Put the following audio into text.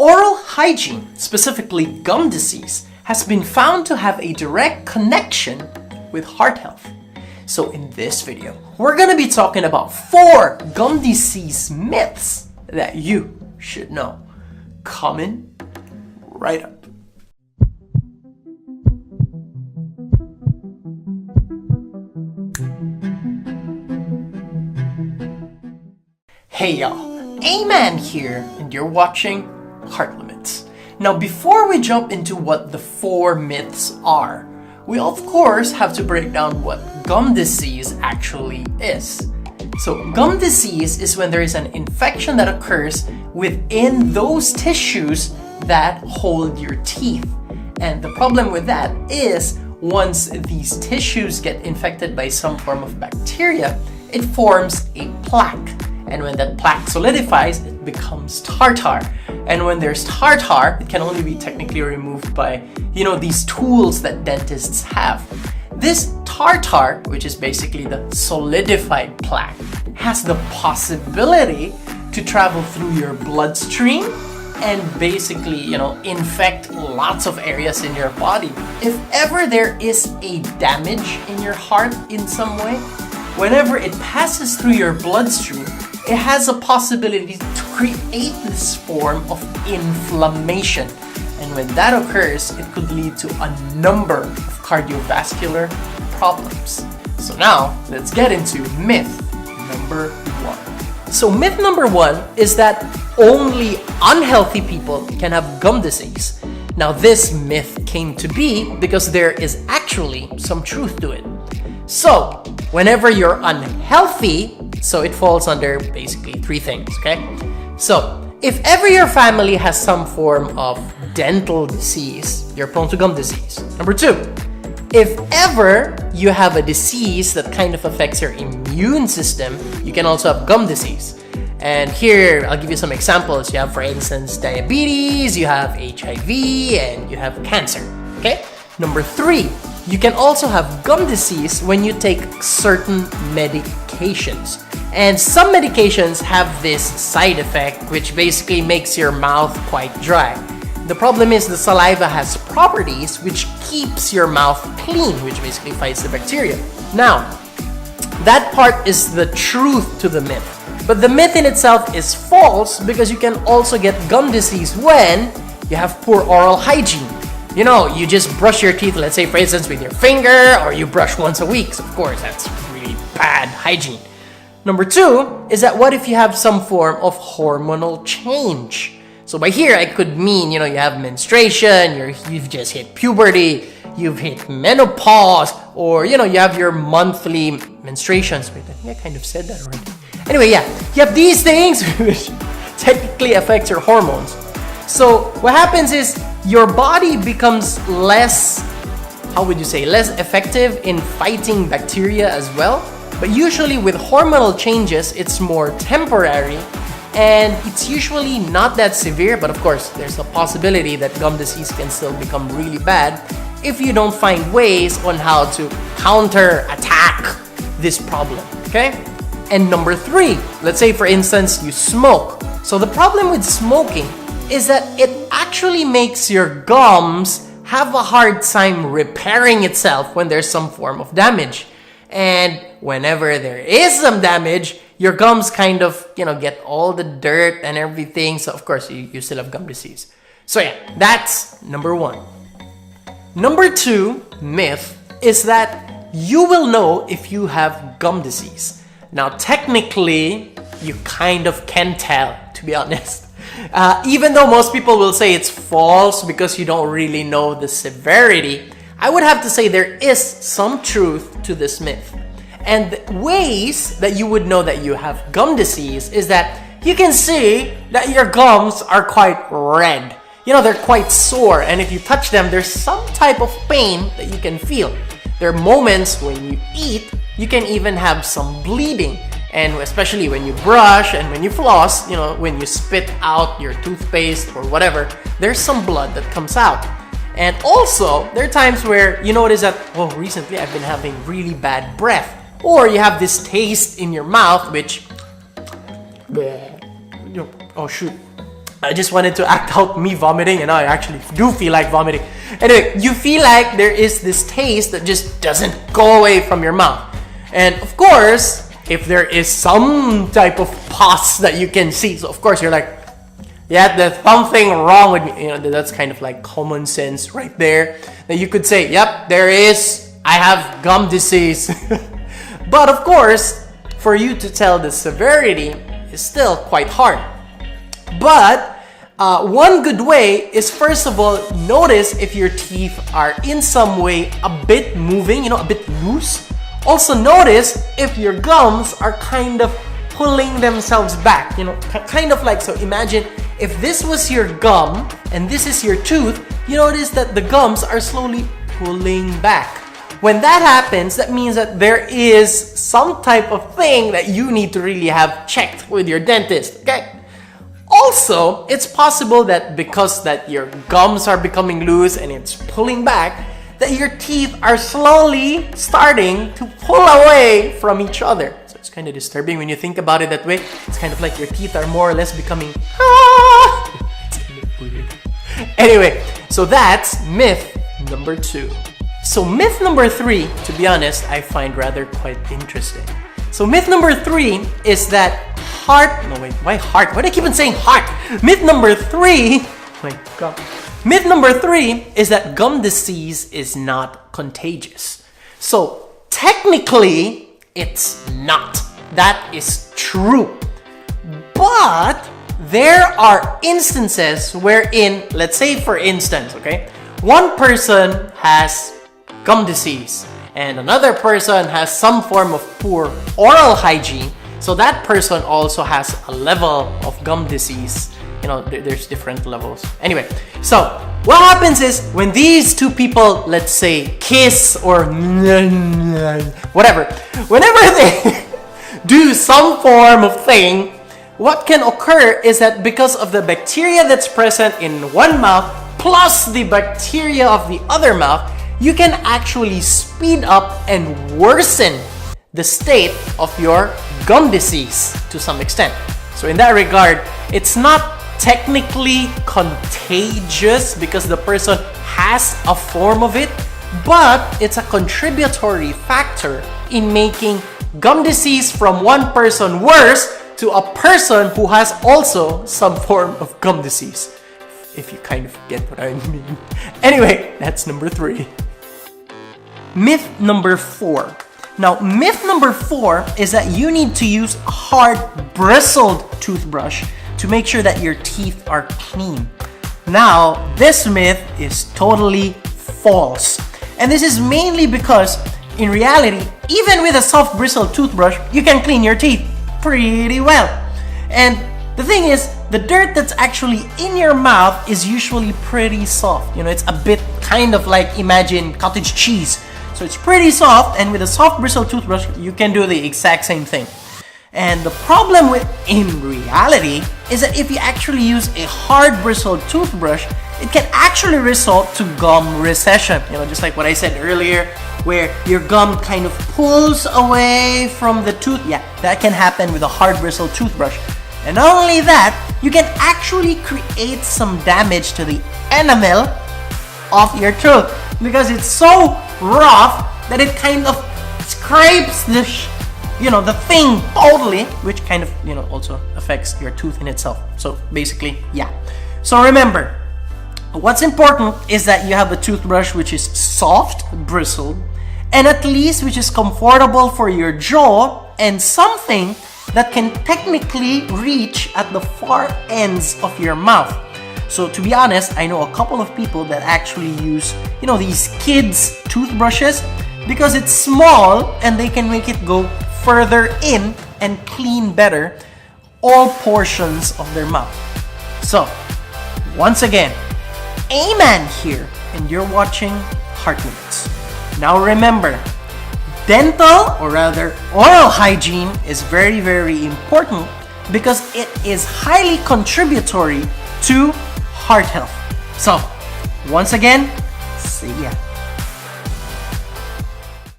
Oral hygiene, specifically gum disease, has been found to have a direct connection with heart health. So in this video, we're going to be talking about 4 gum disease myths that you should know. Coming right up. Hey y'all, Aman here, and you're watching Heart Limits. Now before we jump into what the 4 myths are, we of course have to break down what gum disease actually is. So gum disease is when there is an infection that occurs within those tissues that hold your teeth. And the problem with that is once these tissues get infected by some form of bacteria, it forms a plaque. And when that plaque solidifies, it becomes tartar. And when there's tartar, it can only be technically removed by, these tools that dentists have. This tartar, which is basically the solidified plaque, has the possibility to travel through your bloodstream and basically, infect lots of areas in your body. If ever there is a damage in your heart in some way, whenever it passes through your bloodstream, it has a possibility to create this form of inflammation. And when that occurs, it could lead to a number of cardiovascular problems. So now, let's get into myth number 1. So myth number 1 is that only unhealthy people can have gum disease. Now this myth came to be because there is actually some truth to it. So, whenever you're unhealthy, so it falls under basically 3 things, okay? So, if ever your family has some form of dental disease, you're prone to gum disease. Number 2, if ever you have a disease that kind of affects your immune system, you can also have gum disease. And here, I'll give you some examples. You have, for instance, diabetes, you have HIV, and you have cancer, okay? Number 3, you can also have gum disease when you take certain medications. And some medications have this side effect which basically makes your mouth quite dry. The problem is the saliva has properties which keeps your mouth clean, which basically fights the bacteria. Now, that part is the truth to the myth. But the myth in itself is false because you can also get gum disease when you have poor oral hygiene. You just brush your teeth, let's say for instance with your finger, or you brush once a week. So of course, that's really bad hygiene. Number 2 is that what if you have some form of hormonal change? So by here, I could mean, you have menstruation, you've just hit puberty, you've hit menopause, or, you have your monthly menstruations. Wait, I think I kind of said that already. Anyway, yeah, you have these things which technically affect your hormones. So what happens is your body becomes less effective in fighting bacteria as well. But usually with hormonal changes, it's more temporary and it's usually not that severe. But of course, there's a possibility that gum disease can still become really bad if you don't find ways on how to counter-attack this problem, okay? And number 3, let's say for instance, you smoke. So the problem with smoking is that it actually makes your gums have a hard time repairing itself when there's some form of damage. And whenever there is some damage, your gums kind of, get all the dirt and everything. So of course, you still have gum disease. So yeah, that's number 1. Number 2 myth is that you will know if you have gum disease. Now technically, you kind of can tell, to be honest. Even though most people will say it's false because you don't really know the severity, I would have to say there is some truth to this myth. And the ways that you would know that you have gum disease is that you can see that your gums are quite red. They're quite sore, and if you touch them, there's some type of pain that you can feel. There are moments when you eat, you can even have some bleeding. And especially when you brush and when you floss, when you spit out your toothpaste or whatever, there's some blood that comes out. And also, there are times where you notice that, recently I've been having really bad breath. Or you have this taste in your mouth which, oh shoot, I just wanted to act out me vomiting, and I actually do feel like vomiting. Anyway, you feel like there is this taste that just doesn't go away from your mouth. And of course, if there is some type of pus that you can see, so of course you're like, yeah, there's something wrong with me. You know, that's kind of like common sense right there. That you could say, yep, there is, I have gum disease. But of course, for you to tell the severity is still quite hard. But one good way is, first of all, notice if your teeth are in some way a bit moving, you know, a bit loose. Also notice if your gums are kind of pulling themselves back, you know, kind of like, so imagine if this was your gum and this is your tooth, you notice that the gums are slowly pulling back. When that happens, that means that there is some type of thing that you need to really have checked with your dentist, okay? Also, it's possible that because that your gums are becoming loose and it's pulling back, that your teeth are slowly starting to pull away from each other. So it's kind of disturbing when you think about it that way. It's kind of like your teeth are more or less becoming It's kind of weird. Anyway, so that's myth number 2. So myth number 3, to be honest, I find rather quite interesting. So myth number 3 is that why heart? Why do I keep on saying heart? Myth number 3, my God. Myth number 3 is that gum disease is not contagious. So technically, it's not. That is true. But there are instances wherein, let's say for instance, okay, one person has gum disease and another person has some form of poor oral hygiene. So that person also has a level of gum disease. You know, there's different levels. Anyway, so what happens is when these two people, let's say, kiss or whatever, whenever they do some form of thing, what can occur is that because of the bacteria that's present in one mouth plus the bacteria of the other mouth, you can actually speed up and worsen the state of your gum disease to some extent. So in that regard, it's not technically contagious because the person has a form of it, but it's a contributory factor in making gum disease from one person worse to a person who has also some form of gum disease. If you kind of get what I mean. Anyway, that's number 3. Myth number 4. Now, myth number 4 is that you need to use a hard, bristled toothbrush to make sure that your teeth are clean. Now, this myth is totally false. And this is mainly because, in reality, even with a soft bristled toothbrush, you can clean your teeth pretty well. And the thing is, the dirt that's actually in your mouth is usually pretty soft. You know, it's a bit kind of like, imagine cottage cheese. So it's pretty soft, and with a soft bristled toothbrush, you can do the exact same thing. And the problem with, in reality, is that if you actually use a hard bristled toothbrush, it can actually result to gum recession. You know, just like what I said earlier, where your gum kind of pulls away from the tooth. Yeah, that can happen with a hard bristled toothbrush. And not only that, you can actually create some damage to the enamel of your tooth because it's so rough that it kind of scrapes the thing totally, which kind of, you know, also affects your tooth in itself. So basically, yeah. So remember, what's important is that you have a toothbrush which is soft, bristled, and at least which is comfortable for your jaw, and something that can technically reach at the far ends of your mouth. So to be honest, I know a couple of people that actually use, you know, these kids' toothbrushes because it's small and they can make it go further in and clean better all portions of their mouth. So, once again, Aman here, and you're watching Heart Limits. Now remember, dental, or rather oral hygiene is very, very important because it is highly contributory to heart health. So, once again, see ya.